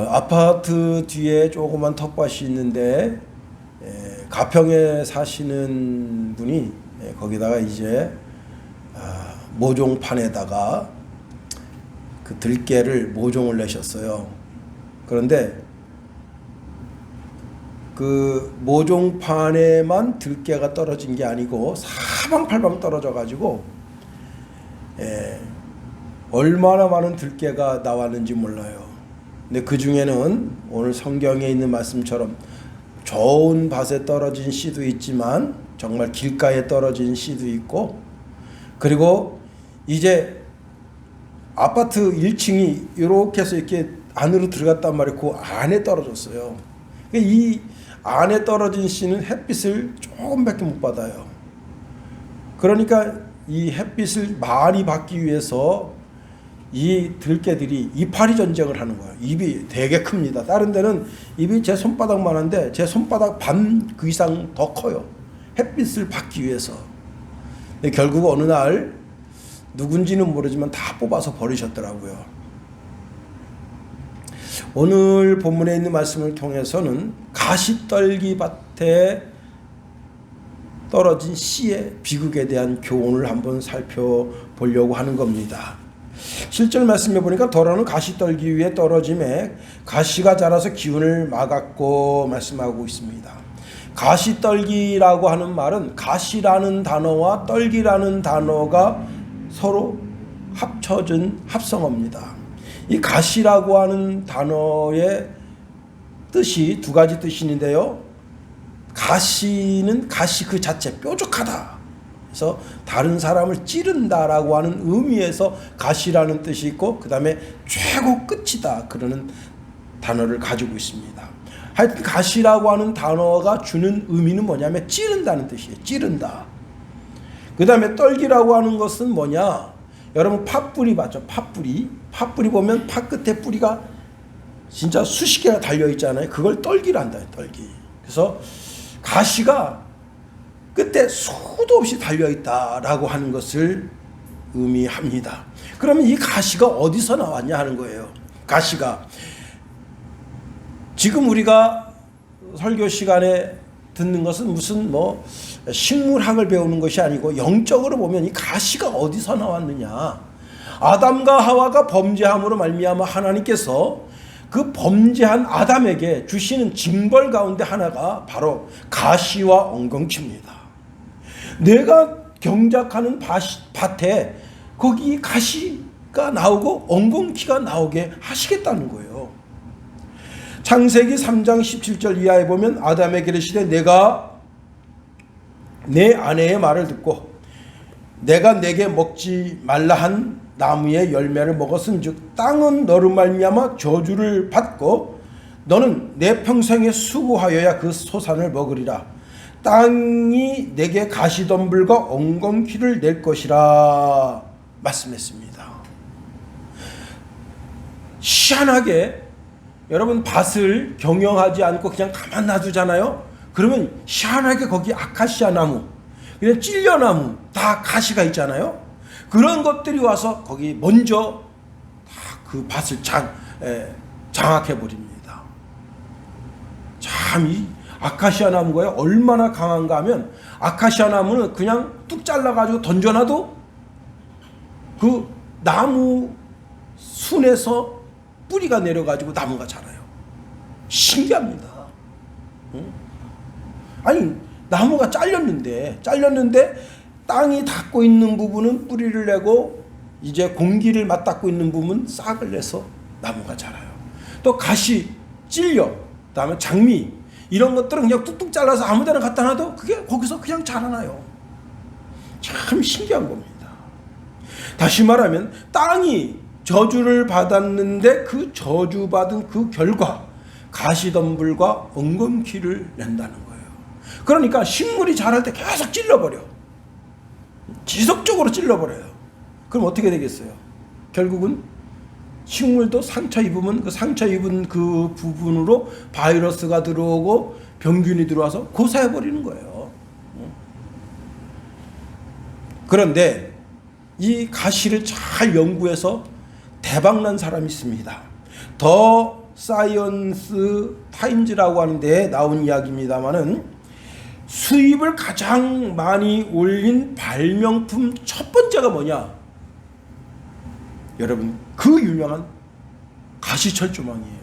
아파트 뒤에 조그만 텃밭이 있는데 가평에 사시는 분이 거기다가 이제 모종판에다가 그 들깨를 모종을 내셨어요. 그런데 그 모종판에만 들깨가 떨어진 게 아니고 사방팔방 떨어져 가지고 얼마나 많은 들깨가 나왔는지 몰라요. 근데 그 중에는 오늘 성경에 있는 말씀처럼 좋은 밭에 떨어진 씨도 있지만 정말 길가에 떨어진 씨도 있고, 그리고 이제 아파트 1층이 이렇게 해서 이렇게 안으로 들어갔단 말이에요. 그 안에 떨어졌어요. 이 안에 떨어진 씨는 햇빛을 조금밖에 못 받아요. 그러니까 이 햇빛을 많이 받기 위해서 이 들깨들이 이파리 전쟁을 하는 거예요. 입이 되게 큽니다. 다른 데는 입이 제 손바닥만 한데 제 손바닥 반 그 이상 더 커요. 햇빛을 받기 위해서. 결국 어느 날 누군지는 모르지만 다 뽑아서 버리셨더라고요. 오늘 본문에 있는 말씀을 통해서는 가시떨기 밭에 떨어진 씨의 비극에 대한 교훈을 한번 살펴보려고 하는 겁니다. 실절 말씀해 보니까 더러는 가시떨기 위에 떨어짐에 가시가 자라서 기운을 막았고 말씀하고 있습니다. 가시떨기라고 하는 말은 가시라는 단어와 떨기라는 단어가 서로 합쳐진 합성어입니다. 이 가시라고 하는 단어의 뜻이 두 가지 뜻이 있는데요. 가시는 가시 그 자체 뾰족하다. 그래서 다른 사람을 찌른다라고 하는 의미에서 가시라는 뜻이 있고, 그 다음에 최고 끝이다 그러는 단어를 가지고 있습니다. 하여튼 가시라고 하는 단어가 주는 의미는 뭐냐면 찌른다는 뜻이에요. 찌른다. 그 다음에 떨기라고 하는 것은 뭐냐? 여러분 팥뿌리 맞죠? 팥뿌리. 팥뿌리 보면 팥 끝에 뿌리가 진짜 수십 개가 달려 있잖아요. 그걸 떨기를 한다. 떨기. 그래서 가시가 끝에 수도 없이 달려 있다라고 하는 것을 의미합니다. 그러면 이 가시가 어디서 나왔냐 하는 거예요. 가시가 지금 우리가 설교 시간에 듣는 것은 무슨 식물학을 배우는 것이 아니고 영적으로 보면 이 가시가 어디서 나왔느냐. 아담과 하와가 범죄함으로 말미암아 하나님께서 그 범죄한 아담에게 주시는 징벌 가운데 하나가 바로 가시와 엉겅퀴입니다. 내가 경작하는 밭에 거기 가시가 나오고 엉겅퀴가 나오게 하시겠다는 거예요. 창세기 3장 17절 이하에 보면 아담에게 이르시되 내가 내 아내의 말을 듣고 내가 내게 먹지 말라 한 나무의 열매를 먹었은즉 땅은 너로 말미암아 저주를 받고 너는 내 평생에 수고하여야 그 소산을 먹으리라. 땅이 내게 가시덤불과 엉겅퀴를 낼 것이라 말씀했습니다. 희한하게 여러분 밭을 경영하지 않고 그냥 가만 놔두잖아요. 그러면 희한하게 거기 아카시아 나무, 그냥 찔려나무 다 가시가 있잖아요. 그런 것들이 와서 거기 먼저 다 그 밭을 장악해 버립니다. 참 이 아카시아 나무가 얼마나 강한가 하면 아카시아 나무는 그냥 뚝 잘라가지고 던져놔도 그 나무 순에서 뿌리가 내려가지고 나무가 자라요. 신기합니다. 아니 나무가 잘렸는데 땅이 닿고 있는 부분은 뿌리를 내고 이제 공기를 맞닿고 있는 부분은 싹을 내서 나무가 자라요. 또 가시, 찔려, 그다음에 장미 이런 것들은 그냥 뚝뚝 잘라서 아무데나 갖다 놔도 그게 거기서 그냥 자라나요. 참 신기한 겁니다. 다시 말하면 땅이 저주를 받았는데 그 저주받은 그 결과 가시덤불과 엉겅퀴를 낸다는 거예요. 그러니까 식물이 자랄 때 계속 찔러버려. 지속적으로 찔러버려요. 그럼 어떻게 되겠어요? 결국은 식물도 상처 입으면 그 상처 입은 그 부분으로 바이러스가 들어오고 병균이 들어와서 고사해버리는 거예요. 그런데 이 가시를 잘 연구해서 대박난 사람이 있습니다. 더 사이언스 타임즈라고 하는데 나온 이야기입니다만은 수입을 가장 많이 올린 발명품 첫 번째가 뭐냐? 여러분, 그 유명한 가시철조망이에요.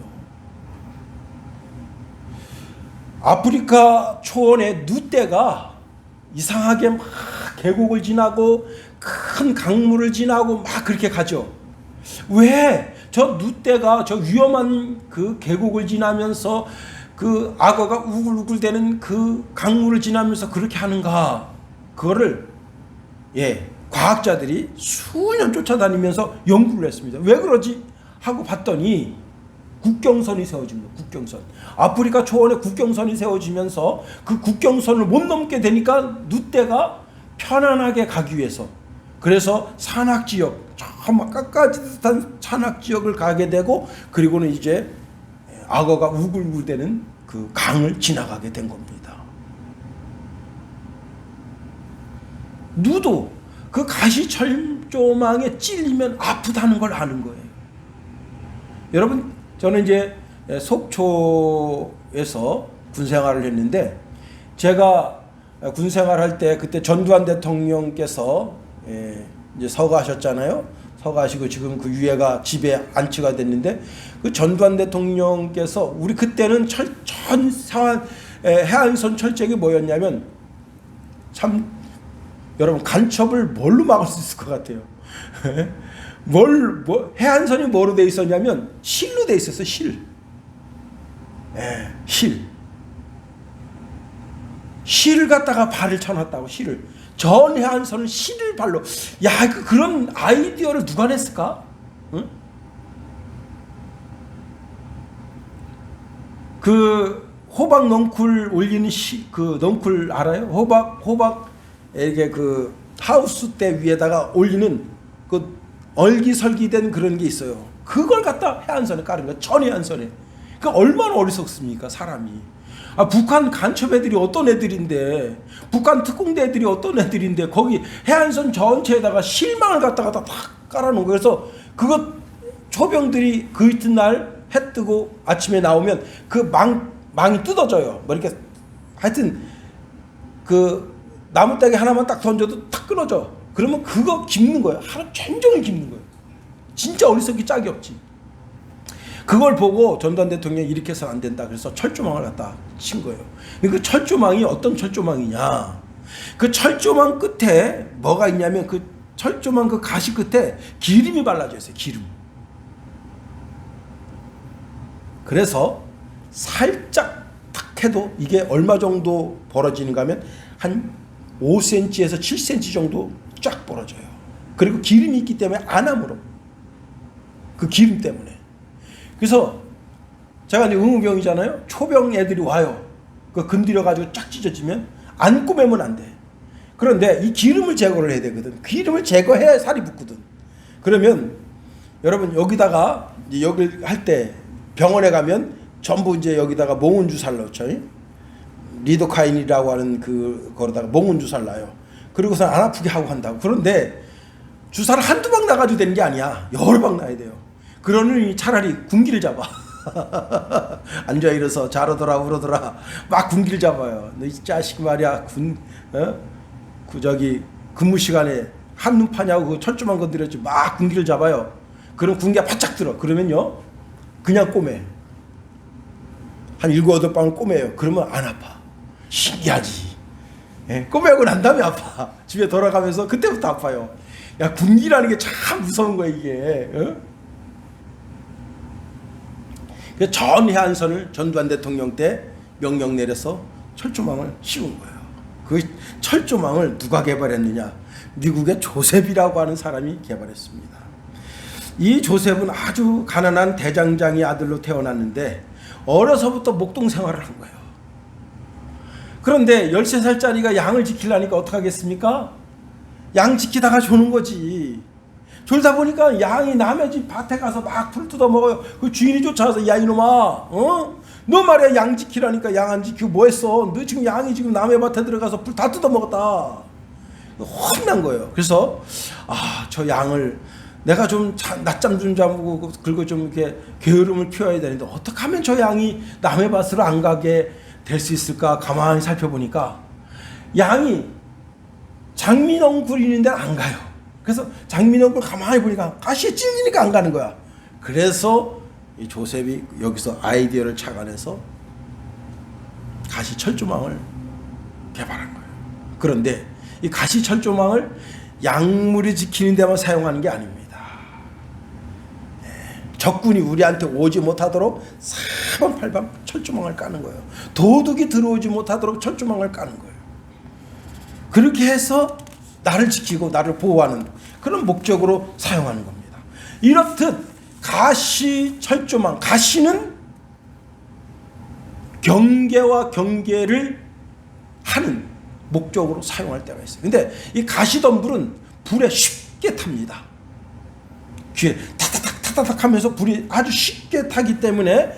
아프리카 초원의 누떼가 이상하게 막 계곡을 지나고 큰 강물을 지나고 막 그렇게 가죠. 왜 저 누떼가 저 위험한 그 계곡을 지나면서 그 악어가 우글우글대는 그 강물을 지나면서 그렇게 하는가? 그거를 과학자들이 수년 쫓아다니면서 연구를 했습니다. 왜 그러지? 하고 봤더니 국경선이 세워집니다. 국경선. 아프리카 초원에 국경선이 세워지면서 그 국경선을 못 넘게 되니까 누떼가 편안하게 가기 위해서, 그래서 산악지역, 저 막 깎아지듯한 산악지역을 가게 되고, 그리고는 이제 악어가 우글우글대는 그 강을 지나가게 된 겁니다. 누도 그 가시철조망에 찔리면 아프다는 걸 아는 거예요. 여러분, 저는 이제 속초에서 군생활을 했는데, 제가 군생활할 때 그때 전두환 대통령께서 이제 서거하셨잖아요. 서거하시고 지금 그 유해가 집에 안치가 됐는데, 그 전두환 대통령께서 우리 그때는 해안선 철책이 뭐였냐면, 참 여러분, 간첩을 뭘로 막을 수 있을 것 같아요? 해안선이 뭐로 돼 있었냐면 실로 돼 있었어요. 실을 갖다가 발을 쳐놨다고. 실을, 전 해안선을 실을 발로. 야, 그런 아이디어를 누가 냈을까? 응? 그 호박 넝쿨 올리는 그 넝쿨 알아요? 호박 이게 그 하우스 대 위에다가 올리는 그 얼기설기된 그런 게 있어요. 그걸 갖다 해안선에 깔은 거야. 전 해안선에. 그 얼마나 어리석습니까, 사람이. 북한 간첩 애들이 어떤 애들인데, 북한 특공대 애들이 어떤 애들인데, 거기 해안선 전체에다가 실망을 갖다가 다 깔아놓은 거예요. 그래서 그거 초병들이 그 이튿날 해 뜨고 아침에 나오면 그 망이 뜯어져요. 뭐 이렇게 하여튼 그 나무따개 하나만 딱 던져도 탁 끊어져. 그러면 그거 깁는 거예요. 하루 종일 깁는 거예요. 진짜 어리석기 짝이 없지. 그걸 보고 전두환 대통령이 이렇게 해서는 안 된다. 그래서 철조망을 갖다 친 거예요. 그 철조망이 어떤 철조망이냐? 그 철조망 끝에 뭐가 있냐면, 그 철조망 그 가시 끝에 기름이 발라져 있어요. 기름. 그래서 살짝 탁 해도 이게 얼마 정도 벌어지는가 하면 한 5cm에서 7cm 정도 쫙 벌어져요. 그리고 기름이 있기 때문에 안 아물어. 그 기름 때문에. 그래서 제가 이제 응우병이잖아요. 초병 애들이 와요. 그 건드려가지고 쫙 찢어지면 안 꼬매면 안 돼. 그런데 이 기름을 제거를 해야 되거든. 기름을 제거해야 살이 붙거든. 그러면 여러분, 여기다가 이제 여기를 할 때 병원에 가면 전부 이제 여기다가 몽은 주사를 넣죠. 리도카인이라고 하는 그거로다가 몽은 주사를 놔요. 그리고서 안 아프게 하고 한다고. 그런데 주사를 한두 방 나가지고 되는 게 아니야. 여러 방 놔야 돼요. 그러니 차라리 군기를 잡아. 앉아 일어서 자르더라 울어더라 막 군기를 잡아요. 너 이 자식 말이야, 그 저기 근무 시간에 한눈 파냐고 그 철조망 건드렸지. 막 군기를 잡아요. 그럼 군기가 바짝 들어. 그러면요 그냥 꼬매. 한 7, 8방을 꼬매요. 그러면 안 아파. 신기하지. 꼬매고 난 다음에 아파. 집에 돌아가면서 그때부터 아파요. 야, 군기라는 게 참 무서운 거야 이게. 전 해안선을 전두환 대통령 때 명령 내려서 철조망을 씌운 거예요. 그 철조망을 누가 개발했느냐? 미국의 조셉이라고 하는 사람이 개발했습니다. 이 조셉은 아주 가난한 대장장이 아들로 태어났는데 어려서부터 목동 생활을 한 거예요. 그런데 13살짜리가 양을 지키려니까 어떡하겠습니까? 양 지키다가 조는 거지. 졸다 보니까 양이 남의 집 밭에 가서 막 풀 뜯어 먹어요. 그 주인이 쫓아와서, 야 이놈아, 너 말이야 양 지키라니까 양 안 지키고 뭐 했어? 너 지금 양이 지금 남의 밭에 들어가서 풀 다 뜯어 먹었다. 혼난 거예요. 그래서 저 양을 내가 좀 낮잠 좀 자고 그리고 좀 이렇게 게으름을 피워야 되는데 어떻게 하면 저 양이 남의 밭으로 안 가게 될 수 있을까 가만히 살펴보니까 양이 장미농굴 있는 데는 안 가요. 그래서 장미농굴 가만히 보니까 가시에 찔리니까 안 가는 거야. 그래서 이 조셉이 여기서 아이디어를 착안해서 가시 철조망을 개발한 거예요. 그런데 이 가시 철조망을 약물이 지키는 데만 사용하는 게 아닙니다. 적군이 우리한테 오지 못하도록 사방팔방 철조망을 까는 거예요. 도둑이 들어오지 못하도록 철조망을 까는 거예요. 그렇게 해서 나를 지키고 나를 보호하는 그런 목적으로 사용하는 겁니다. 이렇듯 가시 철조망, 가시는 경계와 경계를 하는 목적으로 사용할 때가 있어요. 근데 이 가시덤불은 불에 쉽게 탑니다. 귀에 타타닥 하면서 불이 아주 쉽게 타기 때문에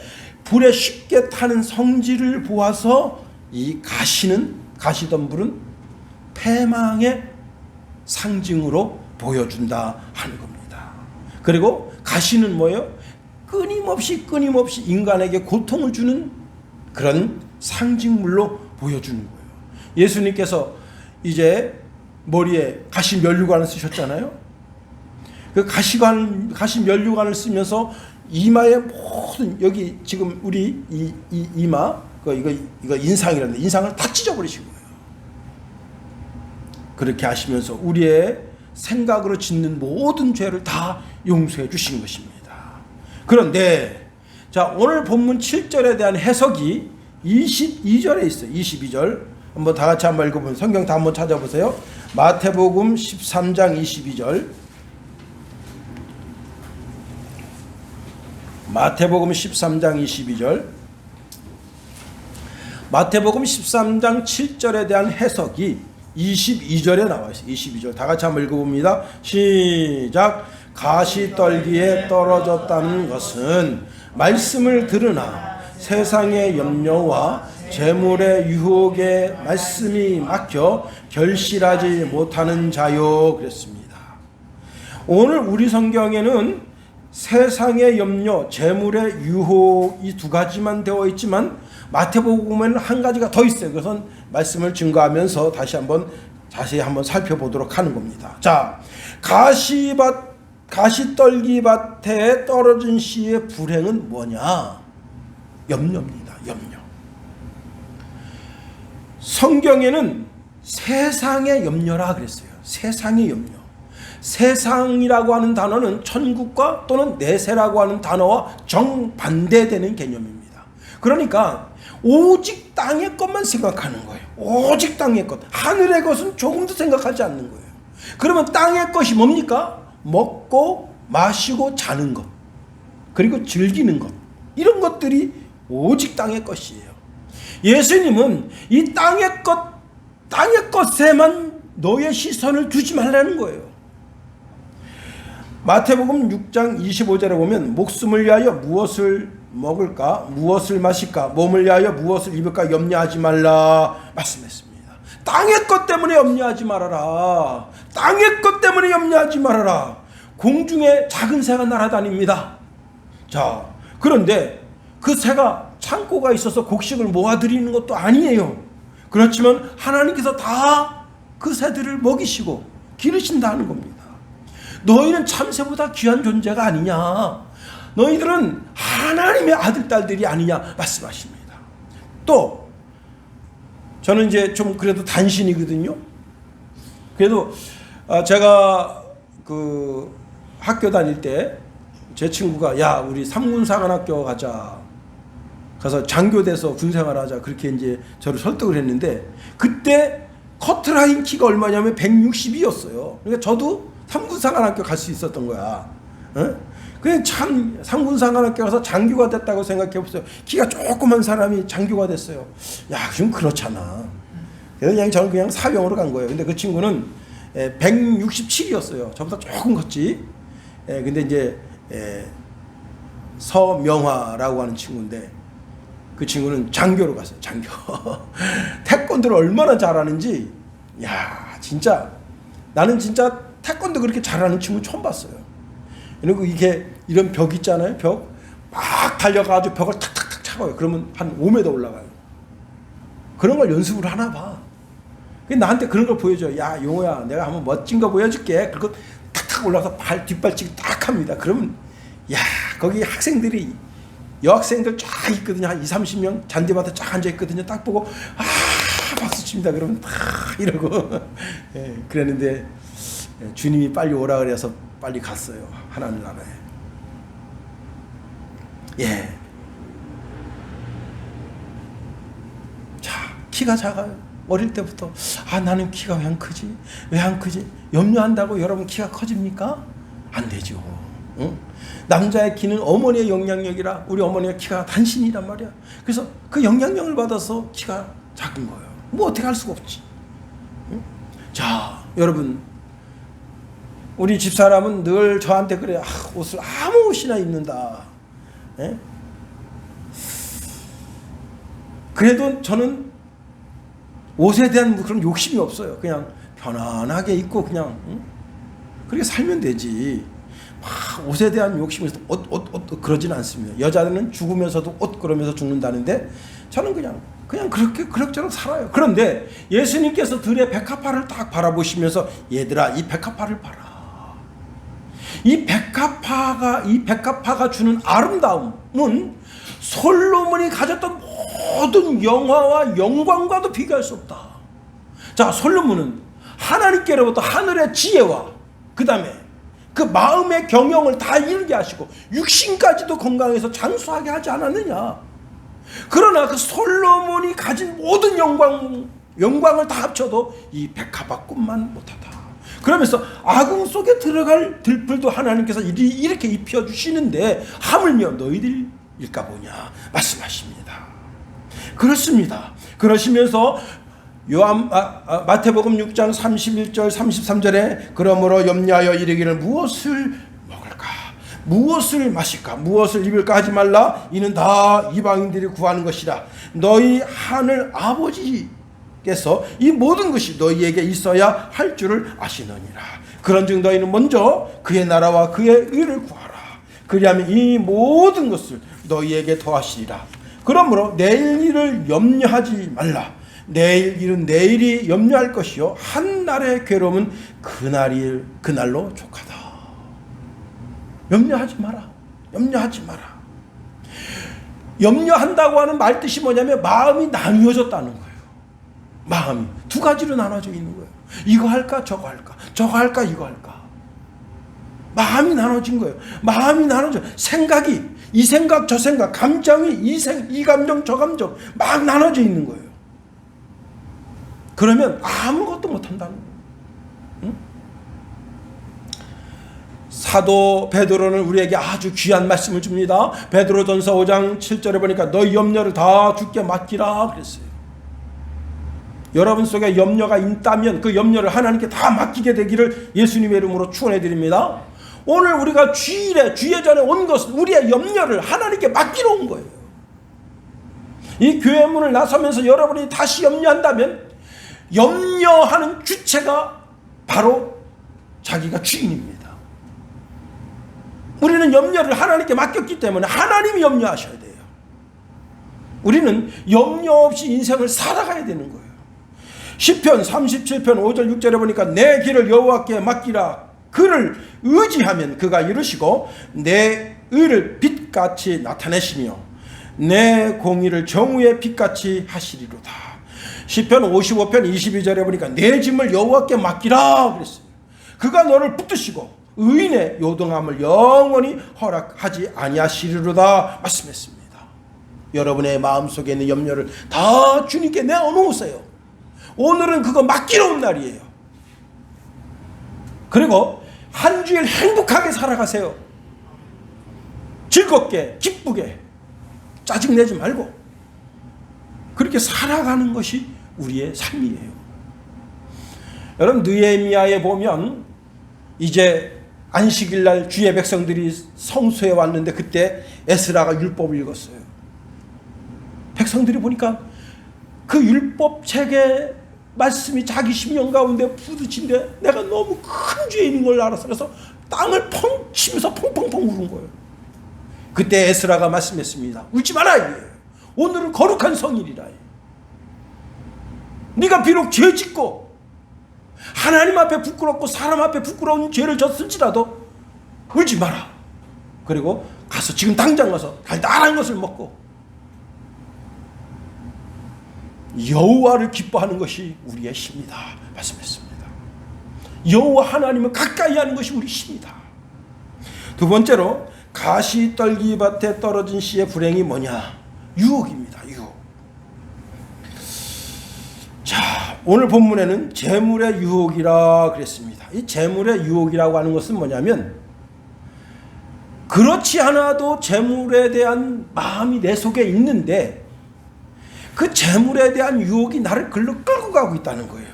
불에 쉽게 타는 성질을 보아서 이 가시덤불은 패망의 상징으로 보여준다 하는 겁니다. 그리고 가시는 뭐예요? 끊임없이 인간에게 고통을 주는 그런 상징물로 보여주는 거예요. 예수님께서 이제 머리에 가시 면류관을 쓰셨잖아요. 그 가시 면류관을 쓰면서 이마에 모든 여기 지금 우리 이 이마 이거 인상이라는데 인상을 다 찢어버리신 거예요. 그렇게 하시면서 우리의 생각으로 짓는 모든 죄를 다 용서해 주신 것입니다. 그런데 자, 오늘 본문 7절에 대한 해석이 22절에 있어요. 22절 한번 다 같이 한번 읽어보면 성경 다 한번 찾아보세요. 마태복음 13장 22절. 마태복음 13장 22절. 마태복음 13장 7절에 대한 해석이 22절에 나와 있어요. 22절 다 같이 한번 읽어봅니다. 시작. 가시떨기에 떨어졌다는 것은 말씀을 들으나 세상의 염려와 재물의 유혹에 말씀이 막혀 결실하지 못하는 자요 그랬습니다. 오늘 우리 성경에는 세상의 염려, 재물의 유혹 이 두 가지만 되어 있지만 마태복음에는 한 가지가 더 있어요. 그것은 말씀을 증거하면서 다시 한번 자세히 한번 살펴보도록 하는 겁니다. 자, 가시떨기밭에 떨어진 씨의 불행은 뭐냐? 염려입니다. 염려. 성경에는 세상의 염려라 그랬어요. 세상의 염려. 세상이라고 하는 단어는 천국과 또는 내세라고 하는 단어와 정반대되는 개념입니다. 그러니까 오직 땅의 것만 생각하는 거예요. 오직 땅의 것. 하늘의 것은 조금도 생각하지 않는 거예요. 그러면 땅의 것이 뭡니까? 먹고 마시고 자는 것, 그리고 즐기는 것, 이런 것들이 오직 땅의 것이에요. 예수님은 이 땅의 것에만 너의 시선을 두지 말라는 거예요. 마태복음 6장 25절에 보면 목숨을 위하여 무엇을 먹을까, 무엇을 마실까, 몸을 위하여 무엇을 입을까 염려하지 말라 말씀했습니다. 땅의 것 때문에 염려하지 말아라. 땅의 것 때문에 염려하지 말아라. 공중에 작은 새가 날아다닙니다. 자, 그런데 그 새가 창고가 있어서 곡식을 모아드리는 것도 아니에요. 그렇지만 하나님께서 다 그 새들을 먹이시고 기르신다는 겁니다. 너희는 참새보다 귀한 존재가 아니냐, 너희들은 하나님의 아들 딸들이 아니냐 말씀하십니다. 또 저는 이제 좀 그래도 단신이거든요. 그래도 제가 그 학교 다닐 때 제 친구가 야 우리 삼군사관학교 가서 장교돼서 군생활하자 그렇게 이제 저를 설득을 했는데 그때 커트라인 키가 얼마냐면 162였어요. 그러니까 저도 삼군사관학교 갈 수 있었던 거야. 그냥 참 삼군사관학교 가서 장교가 됐다고 생각해보세요. 키가 조그만 사람이 장교가 됐어요. 야, 좀 그렇잖아. 그래서 저는 그냥 사병으로 간 거예요. 근데 그 친구는 167이었어요. 저보다 조금 컸지. 근데 이제 서명화라고 하는 친구인데 그 친구는 장교로 갔어요. 장교. 태권도를 얼마나 잘하는지, 야 진짜 나는 진짜 태권도 그렇게 잘하는 친구 처음 봤어요. 그리고 이게 이런 벽 있잖아요. 벽 막 달려가지고 벽을 탁탁탁 차고요. 그러면 한 5m 올라가요. 그런 걸 연습을 하나 봐. 나한테 그런 걸 보여줘. 야 용호야, 내가 한번 멋진 거 보여줄게. 그리고 탁탁 올라가서 뒷발치기 딱 합니다. 그러면 야 거기 학생들이 여학생들 쫙 있거든요. 한 20-30명 잔디밭에 쫙 앉아 있거든요. 딱 보고 박수 칩니다. 그러면 다 이러고 예, 그랬는데 주님이 빨리 오라 그래서 빨리 갔어요. 하나님 나라에. 예. 자, 키가 작아요. 어릴 때부터 나는 키가 왜 안 크지? 왜 안 크지? 염려한다고 여러분 키가 커집니까? 안 되죠. 응? 남자의 키는 어머니의 영향력이라 우리 어머니가 키가 단신이란 말이야. 그래서 그 영향력을 받아서 키가 작은 거예요. 뭐 어떻게 할 수가 없지. 응? 자, 여러분 우리 집사람은 늘 저한테 그래요. 옷을 아무 옷이나 입는다. 예? 그래도 저는 옷에 대한 그런 욕심이 없어요. 그냥 편안하게 입고 그냥 그렇게 살면 되지. 막 옷에 대한 욕심이 있어. 옷 그러진 않습니다. 여자들은 죽으면서도 옷 그러면서 죽는다는데 저는 그냥 그렇게 그럭저럭 살아요. 그런데 예수님께서 들의 백합화를 딱 바라보시면서 얘들아 이 백합화를 봐라. 이 백합화가 주는 아름다움은 솔로몬이 가졌던 모든 영화와 영광과도 비교할 수 없다. 자, 솔로몬은 하나님께로부터 하늘의 지혜와 그 다음에 그 마음의 경영을 다 이루게 하시고 육신까지도 건강해서 장수하게 하지 않았느냐. 그러나 그 솔로몬이 가진 모든 영광을 다 합쳐도 이 백합화뿐만 못하다. 그러면서 아궁 속에 들어갈 들풀도 하나님께서 이렇게 입혀주시는데 하물며 너희들일까 보냐 말씀하십니다. 그렇습니다. 그러시면서 마태복음 6장 31절 33절에 그러므로 염려하여 이르기를 무엇을 먹을까 무엇을 마실까 무엇을 입을까 하지 말라. 이는 다 이방인들이 구하는 것이라. 너희 하늘 아버지께서 이 모든 것이 너희에게 있어야 할 줄을 아시느니라. 그런즉 너희는 먼저 그의 나라와 그의 의를 구하라. 그리하면 이 모든 것을 너희에게 더하시리라. 그러므로 내일 일을 염려하지 말라. 내일 일은 내일이 염려할 것이요 한 날의 괴로움은 그날로 족하다. 염려하지 마라. 염려하지 마라. 염려한다고 하는 말 뜻이 뭐냐면 마음이 나뉘어졌다는 거예요. 마음이 두 가지로 나눠져 있는 거예요. 이거 할까 저거 할까 저거 할까 이거 할까. 마음이 나눠진 거예요. 마음이 나눠져. 생각이 이 생각 저 생각, 감정이 이 감정 저 감정 막 나눠져 있는 거예요. 그러면 아무것도 못한다는 거예요. 응? 사도 베드로는 우리에게 아주 귀한 말씀을 줍니다. 베드로전서 5장 7절에 보니까 너희 염려를 다 주께 맡기라 그랬어요. 여러분 속에 염려가 있다면 그 염려를 하나님께 다 맡기게 되기를 예수님의 이름으로 축원해 드립니다. 오늘 우리가 주일에 주예전에 온 것은 우리의 염려를 하나님께 맡기러 온 거예요. 이 교회 문을 나서면서 여러분이 다시 염려한다면 염려하는 주체가 바로 자기가 주인입니다. 우리는 염려를 하나님께 맡겼기 때문에 하나님이 염려하셔야 돼요. 우리는 염려 없이 인생을 살아가야 되는 거예요. 시편 37편 5절 6절에 보니까 내 길을 여호와께 맡기라. 그를 의지하면 그가 이루시고 내 의를 빛같이 나타내시며 내 공의를 정오의 빛같이 하시리로다. 시편 55편 22절에 보니까 내 짐을 여호와께 맡기라 그랬어요. 그가 너를 붙드시고 의인의 요동함을 영원히 허락하지 아니하시리로다 말씀했습니다. 여러분의 마음속에 있는 염려를 다 주님께 내어놓으세요. 오늘은 그거 맡기러 온 날이에요. 그리고 한 주일 행복하게 살아가세요. 즐겁게 기쁘게 짜증내지 말고 그렇게 살아가는 것이 우리의 삶이에요. 여러분 느헤미야에 보면 이제 안식일날 주의 백성들이 성소에 왔는데 그때 에스라가 율법을 읽었어요. 백성들이 보니까 그 율법책에 말씀이 자기 심령 가운데 부딪힌데 내가 너무 큰 죄인인 걸 알았어. 그래서 땅을 펑 치면서 펑펑펑 우는 거예요. 그때 에스라가 말씀했습니다. 울지 마라. 오늘은 거룩한 성일이라. 네가 비록 죄 짓고 하나님 앞에 부끄럽고 사람 앞에 부끄러운 죄를 졌을지라도 울지 마라. 그리고 가서 지금 당장 가서 달달한 것을 먹고 여호와를 기뻐하는 것이 우리의 힘이다 말씀했습니다. 여호와 하나님을 가까이 하는 것이 우리 힘이다. 두 번째로 가시떨기밭에 떨어진 씨의 불행이 뭐냐? 유혹입니다. 유혹. 자, 오늘 본문에는 재물의 유혹이라 그랬습니다. 이 재물의 유혹이라고 하는 것은 뭐냐면 그렇지 않아도 재물에 대한 마음이 내 속에 있는데 그 재물에 대한 유혹이 나를 글로 끌고 가고 있다는 거예요.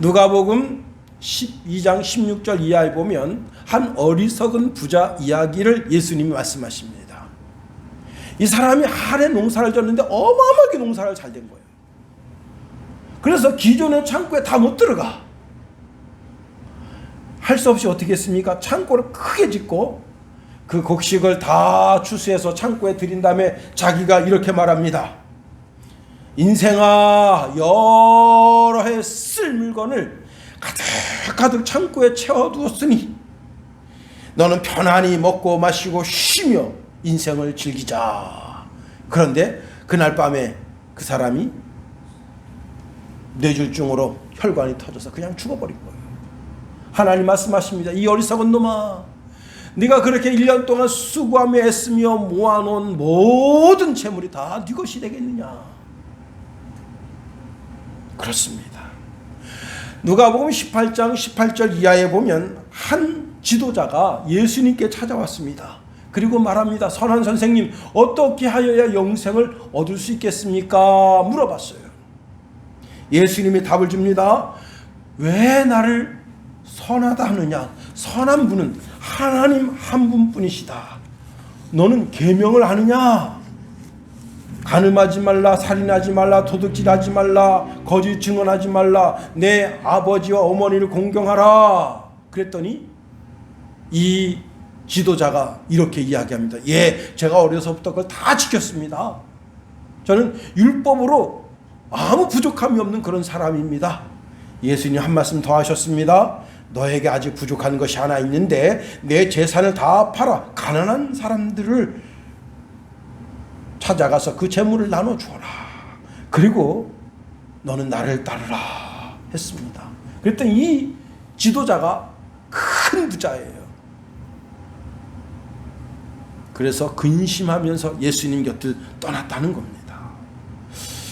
누가복음 12장 16절 이하에 보면 한 어리석은 부자 이야기를 예수님이 말씀하십니다. 이 사람이 한해 농사를 졌는데 어마어마하게 농사를 잘 된 거예요. 그래서 기존의 창고에 다 못 들어가. 할 수 없이 어떻게 했습니까? 창고를 크게 짓고 그 곡식을 다 추수해서 창고에 들인 다음에 자기가 이렇게 말합니다. 인생아, 여러 해 쓸 물건을 가득가득 창고에 채워두었으니 너는 편안히 먹고 마시고 쉬며 인생을 즐기자. 그런데 그날 밤에 그 사람이 뇌졸중으로 혈관이 터져서 그냥 죽어버린 거예요. 하나님 말씀하십니다. 이 어리석은 놈아, 네가 그렇게 1년 동안 수고하며 애쓰며 모아놓은 모든 재물이 다 네 것이 되겠느냐. 그렇습니다. 누가복음 18장 18절 이하에 보면 한 지도자가 예수님께 찾아왔습니다. 그리고 말합니다. 선한 선생님, 어떻게 하여야 영생을 얻을 수 있겠습니까? 물어봤어요. 예수님이 답을 줍니다. 왜 나를 선하다 하느냐? 선한 분은 하나님 한 분뿐이시다. 너는 계명을 아느냐? 간음하지 말라, 살인하지 말라, 도둑질하지 말라, 거짓 증언하지 말라, 내 아버지와 어머니를 공경하라. 그랬더니 이 지도자가 이렇게 이야기합니다. 예, 제가 어려서부터 그걸 다 지켰습니다. 저는 율법으로 아무 부족함이 없는 그런 사람입니다. 예수님 한 말씀 더 하셨습니다. 너에게 아직 부족한 것이 하나 있는데 내 재산을 다 팔아 가난한 사람들을 찾아가서 그 재물을 나눠주어라. 그리고 너는 나를 따르라 했습니다. 그랬더니 이 지도자가 큰 부자예요. 그래서 근심하면서 예수님 곁을 떠났다는 겁니다.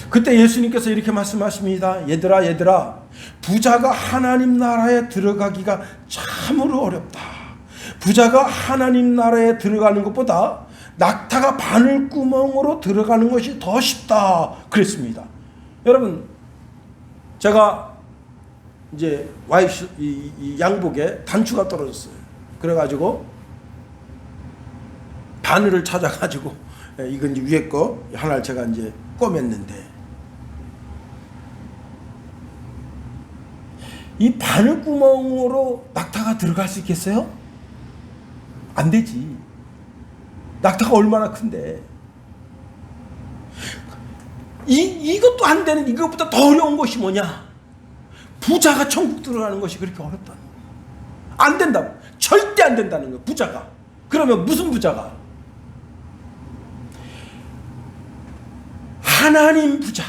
그때 예수님께서 이렇게 말씀하십니다. 얘들아, 부자가 하나님 나라에 들어가기가 참으로 어렵다. 부자가 하나님 나라에 들어가는 것보다 낙타가 바늘구멍으로 들어가는 것이 더 쉽다 그랬습니다. 여러분, 제가 이제 와이프 이 양복에 단추가 떨어졌어요. 그래가지고 바늘을 찾아가지고 이건 이제 위에 거 하나를 제가 이제 꼬맸는데 이 바늘구멍으로 낙타가 들어갈 수 있겠어요? 안 되지. 낙타가 얼마나 큰데. 이것도 안 되는 이것보다 더 어려운 것이 뭐냐? 부자가 천국 들어가는 것이 그렇게 어렵다는 거예요. 안 된다고. 절대 안 된다는 거예요. 부자가. 그러면 무슨 부자가? 하나님 부자,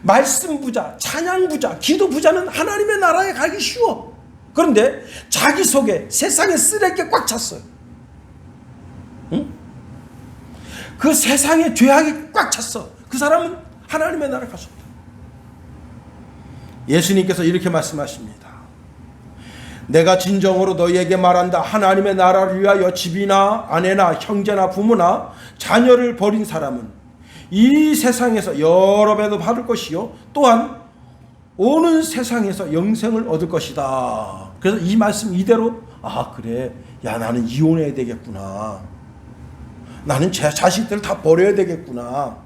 말씀 부자, 찬양 부자, 기도 부자는 하나님의 나라에 가기 쉬워. 그런데 자기 속에 세상의 쓰레기가 꽉 찼어요. 응? 그 세상에 죄악이 꽉 찼어. 그 사람은 하나님의 나라에 갈 수 없다. 예수님께서 이렇게 말씀하십니다. 내가 진정으로 너희에게 말한다. 하나님의 나라를 위하여 집이나 아내나 형제나 부모나 자녀를 버린 사람은 이 세상에서 여러 배도 받을 것이요 또한 오는 세상에서 영생을 얻을 것이다. 그래서 이 말씀 이대로 그래, 야 나는 이혼해야 되겠구나. 나는 제 자식들을 다 버려야 되겠구나.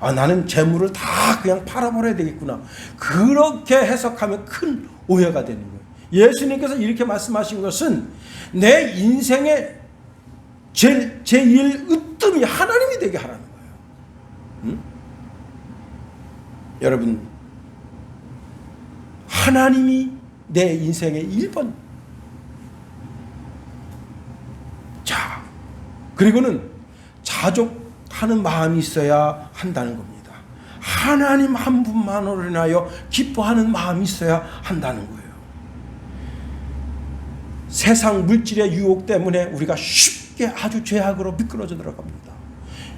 나는 재물을 다 그냥 팔아버려야 되겠구나. 그렇게 해석하면 큰 오해가 되는 거예요. 예수님께서 이렇게 말씀하신 것은 내 인생의 제1 으뜸이 하나님이 되게 하라는 거예요. 응? 여러분, 하나님이 내 인생의 1번. 자, 그리고는 자족하는 마음이 있어야 한다는 겁니다. 하나님 한 분만으로 인하여 기뻐하는 마음이 있어야 한다는 거예요. 세상 물질의 유혹 때문에 우리가 쉽게 아주 죄악으로 미끄러져 들어갑니다.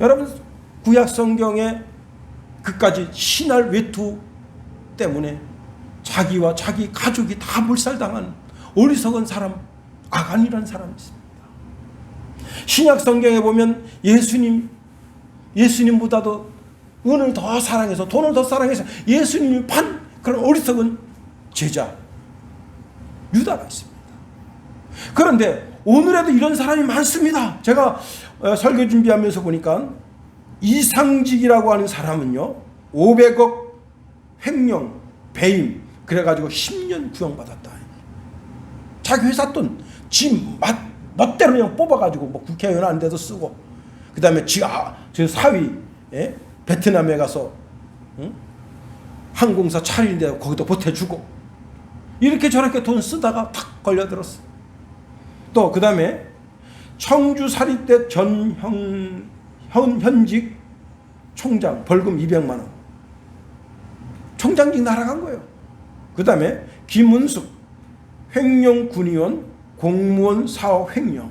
여러분, 구약 성경에 그까지 신할 외투 때문에 자기와 자기 가족이 다 몰살당한 어리석은 사람, 아간이라는 사람이 있습니다. 신약 성경에 보면 예수님보다도 은을 더 사랑해서, 돈을 더 사랑해서 예수님을 판 그런 어리석은 제자 유다가 있습니다. 그런데 오늘에도 이런 사람이 많습니다. 제가 설교 준비하면서 보니까 이상직이라고 하는 사람은요, 500억 횡령, 배임, 그래가지고 10년 구형받았다. 자기 회사 돈 지 멋대로 그냥 뽑아가지고 뭐 국회의원 안 돼도 쓰고, 그 다음에 저 사위, 베트남에 가서 항공사 차리는데 거기다 보태주고, 이렇게 저렇게 돈 쓰다가 탁 걸려들었어. 또 그 다음에 청주 사립대 현직 총장 벌금 200만 원, 총장직 날아간 거예요. 그 다음에 김은숙 횡령 군의원 공무원 사업 횡령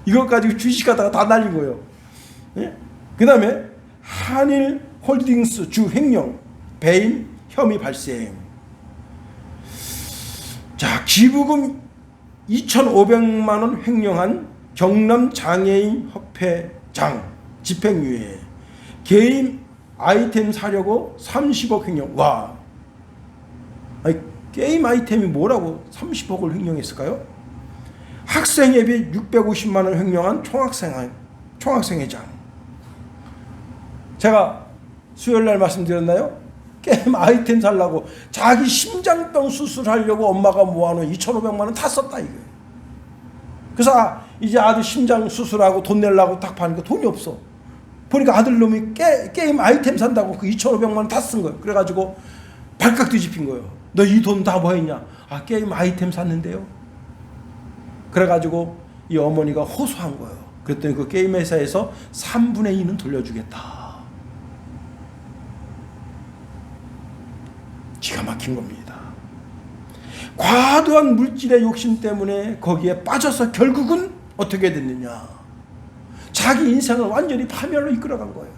이것 가지고 주식하다가 다 날린 거예요. 그 다음에 한일홀딩스 주 횡령 배임 혐의 발생. 자, 기부금 2,500만 원 횡령한 경남장애인협회장 집행유예, 개인 아이템 사려고 30억 횡령. 와, 아니, 게임 아이템이 뭐라고 30억을 횡령했을까요? 학생회비 650만 원 횡령한 총학생회장. 제가 수요일날 말씀드렸나요? 게임 아이템 살라고 자기 심장병 수술하려고 엄마가 모아놓은 2,500만 원 다 썼다 이거예요. 그래서 이제 아들 심장 수술하고 돈 내려고 딱 파니까 돈이 없어. 보니까 아들놈이 게임 아이템 산다고 그 2,500만 원 다 쓴 거예요. 그래가지고 발칵 뒤집힌 거예요. 너 이 돈 다 뭐 했냐? 아, 게임 아이템 샀는데요. 그래가지고 이 어머니가 호소한 거예요. 그랬더니 그 게임 회사에서 3분의 2는 돌려주겠다. 기가 막힌 겁니다. 과도한 물질의 욕심 때문에 거기에 빠져서 결국은 어떻게 됐느냐? 자기 인생을 완전히 파멸로 이끌어간 거예요.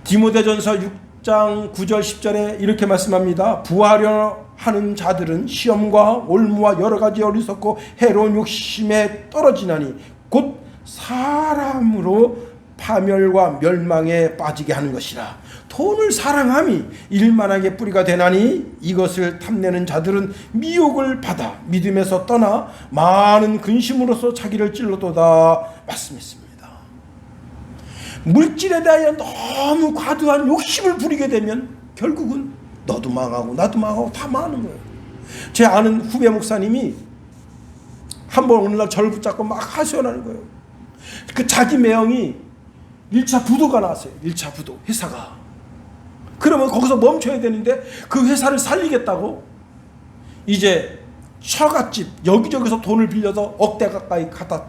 디모데전서 6장 9절 10절에 이렇게 말씀합니다. 부하려 하는 자들은 시험과 올무와 여러 가지 어리석고 해로운 욕심에 떨어지나니 곧 사람으로 파멸과 멸망에 빠지게 하는 것이라. 돈을 사랑함이 일만하게 뿌리가 되나니 이것을 탐내는 자들은 미혹을 받아 믿음에서 떠나 많은 근심으로서 자기를 찔러도다 말씀했습니다. 물질에 대하여 너무 과도한 욕심을 부리게 되면 결국은 너도 망하고 나도 망하고 다 망하는 거예요. 제 아는 후배 목사님이 한번 어느 날 저를 붙잡고 막 하소연하는 거예요. 그 자기 매형이 1차 부도가 나왔어요. 1차 부도 회사가. 그러면 거기서 멈춰야 되는데 그 회사를 살리겠다고 이제 처갓집 여기저기서 돈을 빌려서 억대 가까이 갖다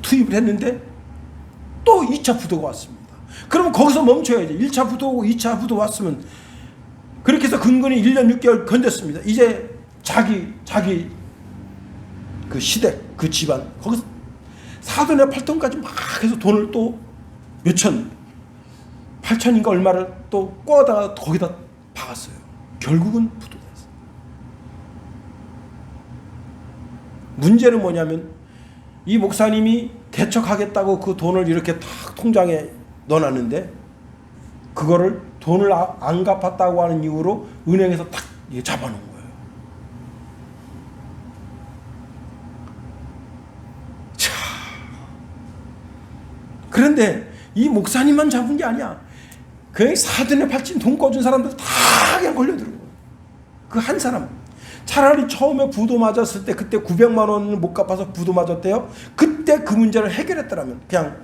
투입을 했는데 또 2차 부도가 왔습니다. 그러면 거기서 멈춰야지. 1차 부도고 2차 부도 왔으면. 그렇게 해서 근근히 1년 6개월 견뎠습니다. 이제 자기 그 시댁 그 집안 거기서 사돈에 8톤까지 막 해서 돈을 또 몇천 8천인가 얼마를 또 꼬아다가 거기다 박았어요. 결국은 부도됐어요. 문제는 뭐냐면 이 목사님이 대척하겠다고 그 돈을 이렇게 탁 통장에 넣어놨는데 그거를 돈을 안 갚았다고 하는 이유로 은행에서 탁 잡아놓은 거예요. 자, 그런데 이 목사님만 잡은 게 아니야. 그 사돈의 팔찌 돈 꺼준 사람들 다 그냥 걸려들은 거예요. 그 한 사람. 차라리 처음에 부도 맞았을 때 그때 900만 원을 못 갚아서 부도 맞았대요. 그때 그 문제를 해결했더라면 그냥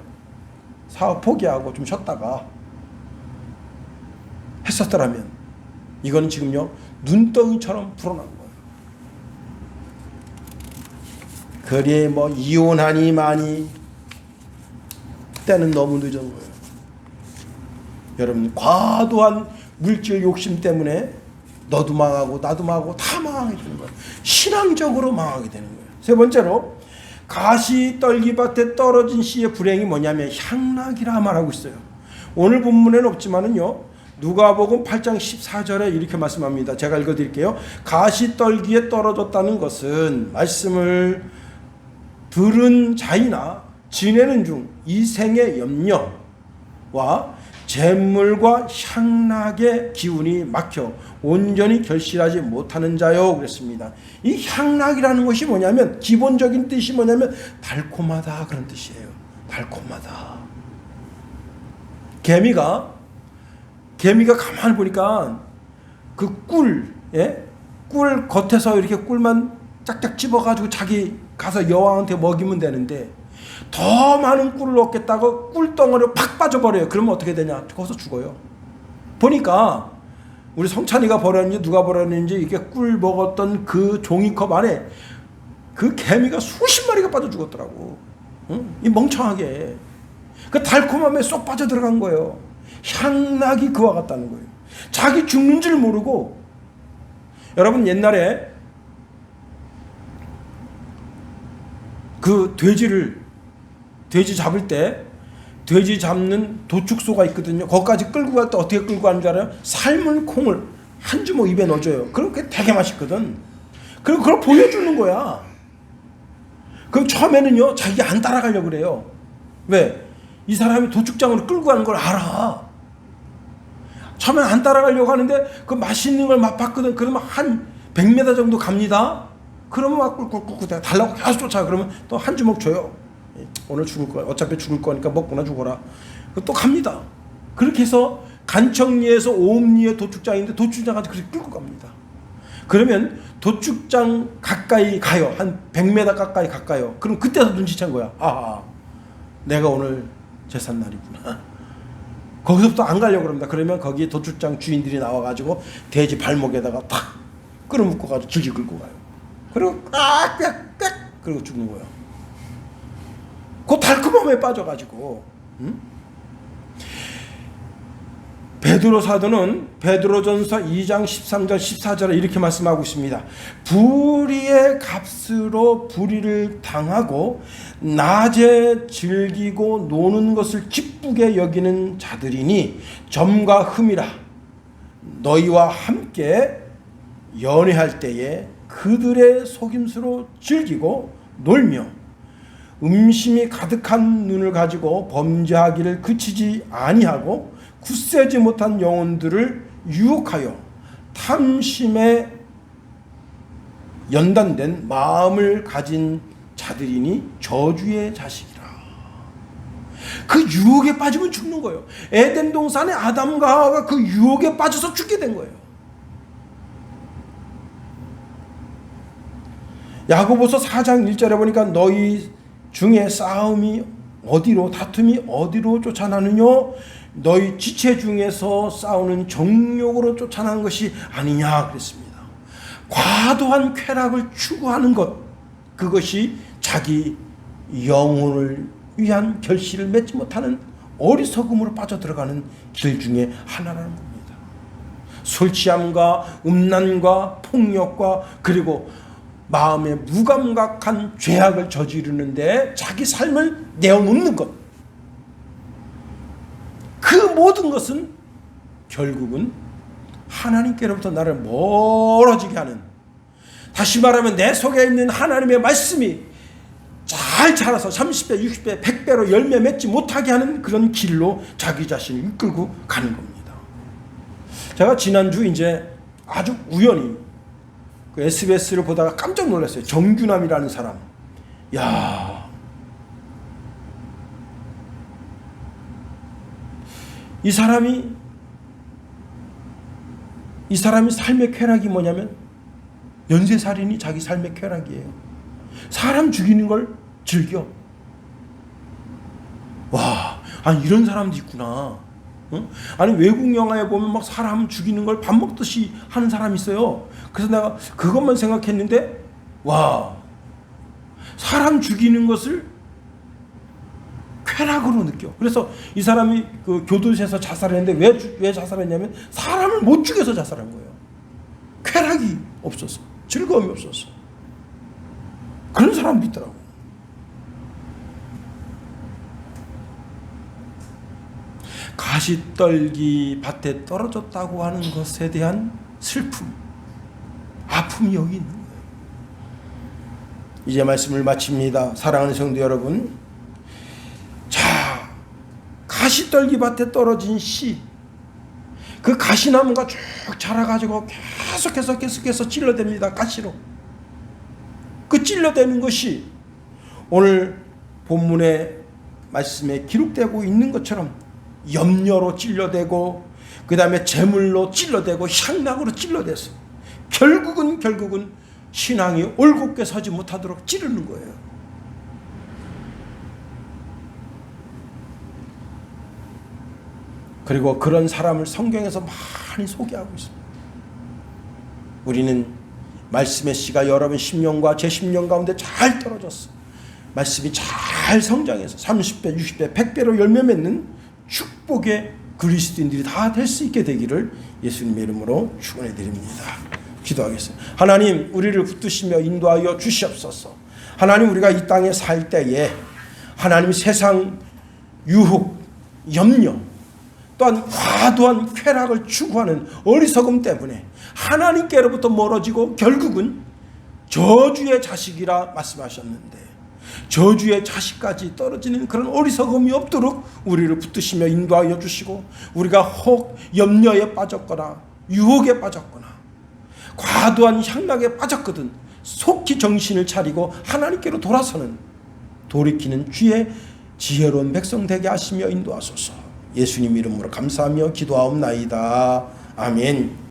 사업 포기하고 좀 쉬었다가 했었더라면 이건 지금요 눈덩이처럼 불어난 거예요. 그리 뭐 이혼하니 많이 때는 너무 늦은 거예요. 여러분 과도한 물질 욕심 때문에 너도 망하고 나도 망하고 다 망하게 되는 거예요. 신앙적으로 망하게 되는 거예요. 세 번째로 가시 떨기밭에 떨어진 씨의 불행이 뭐냐면 향락이라 말하고 있어요. 오늘 본문에는 없지만은요 누가복음 8장 14절에 이렇게 말씀합니다. 제가 읽어드릴게요. 가시 떨기에 떨어졌다는 것은 말씀을 들은 자이나 지내는 중 이 생의 염려와 재물과 향락의 기운이 막혀 온전히 결실하지 못하는 자요 그랬습니다. 이 향락이라는 것이 뭐냐면 기본적인 뜻이 뭐냐면 달콤하다 그런 뜻이에요. 달콤하다. 개미가 가만히 보니까 그 꿀 겉에서 이렇게 꿀만 짝짝 집어가지고 자기 가서 여왕한테 먹이면 되는데 더 많은 꿀을 얻겠다고 꿀덩어리로 팍 빠져버려요. 그러면 어떻게 되냐? 거기서 죽어요. 보니까 우리 성찬이가 버렸는지 누가 버렸는지 이렇게 꿀 먹었던 그 종이컵 안에 그 개미가 수십 마리가 빠져 죽었더라고. 응? 이 멍청하게 그 달콤함에 쏙 빠져 들어간 거예요. 향락이 그와 같다는 거예요. 자기 죽는 줄 모르고. 여러분 옛날에 그 돼지 잡을 때 돼지 잡는 도축소가 있거든요. 거기까지 끌고 갈 때 어떻게 끌고 가는 줄 알아요? 삶은 콩을 한 주먹 입에 넣어줘요. 그럼 그게 되게 맛있거든. 그리고 그걸 보여주는 거야. 그럼 처음에는요 자기가 안 따라가려고 그래요. 왜? 이 사람이 도축장으로 끌고 가는 걸 알아. 처음엔 안 따라가려고 하는데 그 맛있는 걸 맛봤거든. 그러면 한 100m 정도 갑니다. 그러면 막 꿀꿀꿀 달라고 계속 쫓아가. 그러면 또 한 주먹 줘요. 오늘 죽을 거야. 어차피 죽을 거니까 먹거나 죽어라. 또 갑니다. 그렇게 해서 간청리에서 오음리의 도축장인데 도축장까지 그렇게 끌고 갑니다. 그러면 도축장 가까이 가요. 한 100m 가까이 가까요. 그럼 그때서 눈치챈 거야. 아, 내가 오늘 제삿날이구나. 거기서부터 안 가려고 그럽니다. 그러면 거기 도축장 주인들이 나와가지고 돼지 발목에다가 탁 끌어묶어가지고 줄기 끌고 가요. 그리고 깍깍깍 그리고 죽는 거예요. 그 달콤함에 빠져가지고. 베드로 사도는 베드로전서 2장 13절 14절에 이렇게 말씀하고 있습니다. 불의의 값으로 불의를 당하고 낮에 즐기고 노는 것을 기쁘게 여기는 자들이니 점과 흠이라. 너희와 함께 연애할 때에 그들의 속임수로 즐기고 놀며 음심이 가득한 눈을 가지고 범죄하기를 그치지 아니하고 굳세지 못한 영혼들을 유혹하여 탐심에 연단된 마음을 가진 자들이니 저주의 자식이라. 그 유혹에 빠지면 죽는 거예요. 에덴 동산에 아담과 하와가 그 유혹에 빠져서 죽게 된 거예요. 야고보서 4장 1절에 보니까 너희 중에 싸움이 어디로 다툼이 어디로 쫓아나느냐 너희 지체 중에서 싸우는 정욕으로 쫓아난 것이 아니냐 그랬습니다. 과도한 쾌락을 추구하는 것 그것이 자기 영혼을 위한 결실을 맺지 못하는 어리석음으로 빠져들어가는 길 중에 하나라는 겁니다. 술 취함과 음란과 폭력과 그리고 마음에 무감각한 죄악을 저지르는데 자기 삶을 내어놓는 것. 그 모든 것은 결국은 하나님께로부터 나를 멀어지게 하는, 다시 말하면 내 속에 있는 하나님의 말씀이 잘 자라서 30배, 60배, 100배로 열매 맺지 못하게 하는 그런 길로 자기 자신을 이끌고 가는 겁니다. 제가 지난주 이제 아주 우연히 그 SBS를 보다가 깜짝 놀랐어요. 정규남이라는 사람. 야, 이 사람이 이 사람이 삶의 쾌락이 뭐냐면 연쇄살인이 자기 삶의 쾌락이에요. 사람 죽이는 걸 즐겨. 와, 아니 이런 사람도 있구나. 응? 아니 외국 영화에 보면 막 사람 죽이는 걸 밥 먹듯이 하는 사람이 있어요. 그래서 내가 그것만 생각했는데 와, 사람 죽이는 것을 쾌락으로 느껴. 그래서 이 사람이 그 교도소에서 자살했는데 왜 자살했냐면 사람을 못 죽여서 자살한 거예요. 쾌락이 없어서, 즐거움이 없어서. 그런 사람도 있더라고. 가시떨기 밭에 떨어졌다고 하는 것에 대한 슬픔, 아픔이 여기 있는 거예요. 이제 말씀을 마칩니다. 사랑하는 성도 여러분, 자, 가시떨기 밭에 떨어진 씨, 그 가시나무가 쭉 자라가지고 계속해서 찔러댑니다. 가시로. 그 찔러대는 것이 오늘 본문의 말씀에 기록되고 있는 것처럼 염려로 찔러대고 그 다음에 재물로 찔러대고 향락으로 찔러대서 결국은 신앙이 올곧게 서지 못하도록 찌르는 거예요. 그리고 그런 사람을 성경에서 많이 소개하고 있습니다. 우리는 말씀의 씨가 여러분 심령과 제 심령 가운데 잘 떨어졌어. 말씀이 잘 성장해서 30배, 60배, 100배로 열매 맺는 축복의 그리스도인들이 다 될 수 있게 되기를 예수님의 이름으로 축원해 드립니다. 기도하겠습니다. 하나님, 우리를 붙드시며 인도하여 주시옵소서. 하나님, 우리가 이 땅에 살 때에 하나님 세상 유혹, 염려, 또한 과도한 쾌락을 추구하는 어리석음 때문에 하나님께로부터 멀어지고 결국은 저주의 자식이라 말씀하셨는데 저주의 자식까지 떨어지는 그런 어리석음이 없도록 우리를 붙드시며 인도하여 주시고, 우리가 혹 염려에 빠졌거나 유혹에 빠졌거나 과도한 향락에 빠졌거든 속히 정신을 차리고 하나님께로 돌아서는 돌이키는 주의 지혜로운 백성 되게 하시며 인도하소서. 예수님 이름으로 감사하며 기도하옵나이다. 아멘.